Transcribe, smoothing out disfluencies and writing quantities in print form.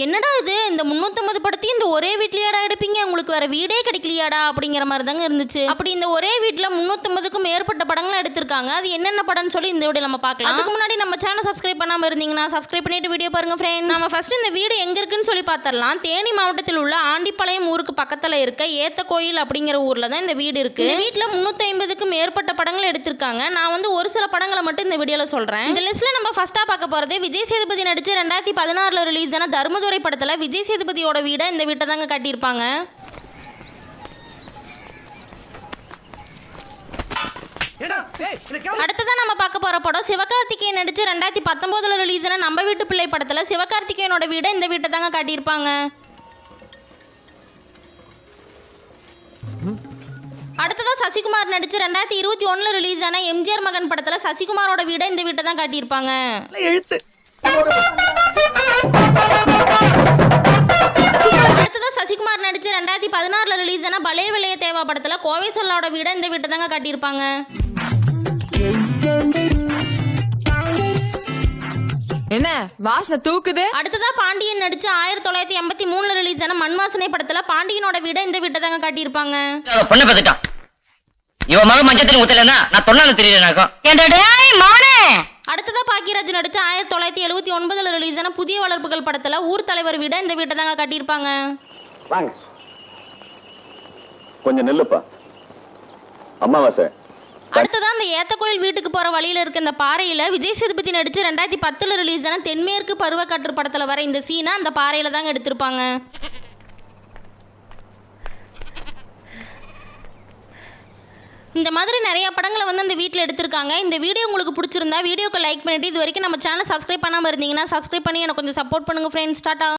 என்னடா இது இந்த 350 படத்தையும் இந்த ஒரே வீட்லயாடா எடுப்பீங்க, உங்களுக்கு வேற வீடே கிடைக்கலையாடா அப்படிங்கிற மாதிரி தாங்க இருந்துச்சு. அப்படி இந்த ஒரே வீட்டில் 350க்கும் மேற்பட்ட படங்கள் எடுத்திருக்காங்க. அது என்னென்ன படம்னு சொல்லி இந்த வீடியோ நம்ம பார்க்கலாம். அதுக்கு முன்னாடி நம்ம சேனல் சப்ஸ்கிரைப் பண்ணாமல் இருந்தீங்கன்னா சப்ஸ்கிரைப் பண்ணிட்டு வீடியோ பாருங்க ஃப்ரெண்ட்ஸ். நம்ம ஃபர்ஸ்ட் இந்த வீடு எங்க இருக்குன்னு சொல்லி பார்த்தரலாம். தேனி மாவட்டத்தில் உள்ள ஆண்டிப்பாளையம் ஊருக்கு பக்கத்தில் இருக்க ஏத்த கோயில் அப்படிங்கிற ஊர்ல தான் இந்த வீடு இருக்கு. இந்த வீட்டில் 350க்கும் மேற்பட்ட படங்கள் எடுத்திருக்காங்க. நான் வந்து ஒரு சில படங்களை மட்டும் இந்த வீடியோல சொல்றேன். இந்த லிஸ்ட்ல நம்ம ஃபர்ஸ்டா பார்க்க போறது விஜய் சேதுபதி நடிச்ச 2016 ரிலீஸ் ஆன தர்மதுரை படத்துல விஜய் சேதுபதியோட வீட இந்த வீட்டை தாங்க காட்டியிருப்பாங்க. அடுத்ததான் நம்ம பார்க்க போற படம் சிவகார்த்திகேயன் நடிச்ச 2019 ரிலீஸ் ஆன நம்ம வீட்டு பிள்ளை படத்துல சிவகார்த்திகேயனோட வீட இந்த வீட்டை தாங்க காட்டியிருப்பாங்க. அடுத்ததான் சசிகுமார் நடிச்ச 2021 ரிலீஸ் ஆன எம்ஜிஆர் மகன் படத்துல சசிகுமாரோட வீட இந்த வீட்டை தான் காட்டியிருப்பாங்க. அடுத்ததான் சசிகுமார் நடிச்ச 2016 ரிலீஸ் ஆன பலே விளைய தேவா படத்துல கோவை சொல்லாவோட வீட இந்த வீட்டை தாங்க காட்டியிருப்பாங்க. என்ன வாசனை தூக்குது. அடுத்ததா பாண்டியன் நடிச்ச 1983 ரிலீஸ் ஆன மண்வாசனை படத்துல பாண்டியனோட வீட இந்த வீட்டை தாங்க காட்டியிருப்பாங்க. பொண்ணு பார்த்துட்டான். இவன் மகன் மஞ்சத்தில் ஊத்தலன்னா நான் தொண்ணால தெரியலனாக்கும். அடுத்ததா பாக்கியராஜ் நடிச்ச 1979 ரிலீஸ் ஆன புதிய வளர்ப்புகள் படத்துல ஊர் தலைவர் வீட இந்த வீட்டை தாங்க காட்டியிருப்பாங்க. கொஞ்சம் நெல்லுப்பா அம்மாவாசை. அடுத்ததா அந்த ஏத்த கோயில் வீட்டுக்கு போற வழியில இருக்க இந்த பாறையில விஜய் சேதுபதி நடிச்ச 2010 ரிலீஸ் ஆன தென்மேற்கு பருவக்காற்று படத்துல வர இந்த சீனை அந்த பாறையில தாங்க எடுத்திருப்பாங்க. இந்த மாதிரி நிறைய படங்களை வந்து அந்த வீட்டில் எடுத்திருக்காங்க. இந்த வீடியோ உங்களுக்கு பிடிச்சிருந்தா வீடியோக்கு லைக் பண்ணிட்டு இது வரைக்கும் நம்ம சேனல் சப்ஸ்கிரைப் பண்ணாமல் இருந்தீங்கன்னா சப்ஸ்கிரைப் பண்ணி எனக்கு கொஞ்சம் சப்போர்ட் பண்ணுங்க ஃப்ரெண்ட்ஸ். டாடா.